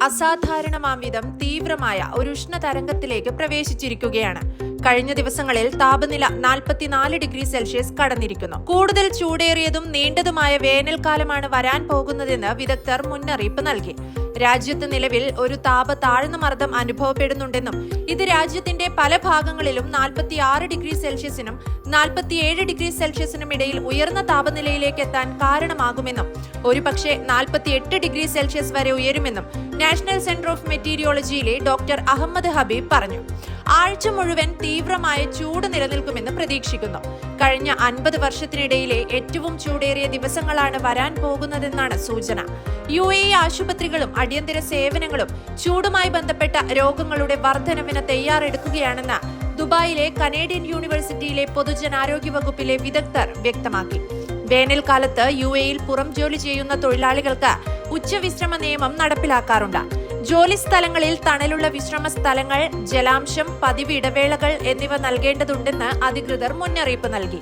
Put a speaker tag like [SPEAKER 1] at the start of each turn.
[SPEAKER 1] അസാധാരണമാംവിധം തീവ്രമായ ഒരു ഉഷ്ണതരംഗത്തിലേക്ക് പ്രവേശിച്ചിരിക്കുകയാണ്. കഴിഞ്ഞ ദിവസങ്ങളിൽ താപനില 44 ഡിഗ്രി സെൽഷ്യസ് കടന്നിരിക്കുന്നു. കൂടുതൽ ചൂടേറിയതും നീണ്ടതുമായ വേനൽക്കാലമാണ് വരാൻ പോകുന്നതെന്ന് വിദഗ്ധർ മുന്നറിയിപ്പ് നൽകി. രാജ്യത്ത് നിലവിൽ ഒരു താഴ്ന്ന മർദ്ദം അനുഭവപ്പെടുന്നുണ്ടെന്നും ഇത് രാജ്യത്തിന്റെ പല ഭാഗങ്ങളിലും 46 ഡിഗ്രി സെൽഷ്യസിനും 47 ഡിഗ്രി സെൽഷ്യസിനും ഇടയിൽ ഉയർന്ന താപനിലയിലേക്ക് എത്താൻ കാരണമാകുമെന്നും ഒരുപക്ഷെ 48 ഡിഗ്രി സെൽഷ്യസ് വരെ ഉയരുമെന്നും നാഷണൽ സെന്റർ ഓഫ് മെറ്റീരിയോളജിയിലെ ഡോക്ടർ അഹമ്മദ് ഹബീബ് പറഞ്ഞു. ആഴ്ച മുഴുവൻ തീവ്രമായ ചൂട് നിലനിൽക്കുമെന്ന് പ്രതീക്ഷിക്കുന്നു. കഴിഞ്ഞ 50 വർഷത്തിനിടയിലെ ഏറ്റവും ചൂടേറിയ ദിവസങ്ങളാണ് വരാൻ പോകുന്നതെന്നാണ് സൂചന. UAE ആശുപത്രികളും അടിയന്തര സേവനങ്ങളും ചൂടുമായി ബന്ധപ്പെട്ട രോഗങ്ങളുടെ വർധനവിന് തയ്യാറെടുക്കുകയാണെന്ന് ദുബായിലെ കനേഡിയൻ യൂണിവേഴ്സിറ്റിയിലെ പൊതുജനാരോഗ്യ വകുപ്പിലെ വിദഗ്ധർ വ്യക്തമാക്കി. വേനൽക്കാലത്ത് UAEയിൽ പുറം ജോലി ചെയ്യുന്ന തൊഴിലാളികൾക്ക് ഉച്ചവിശ്രമ നിയമം നടപ്പിലാക്കാറുണ്ട്. ജോലി സ്ഥലങ്ങളിൽ തണലുള്ള വിശ്രമ സ്ഥലങ്ങൾ, ജലാംശം, പതിവ് ഇടവേളകൾ എന്നിവ നൽകേണ്ടതുണ്ടെന്ന് അധികൃതർ മുന്നറിയിപ്പ് നൽകി.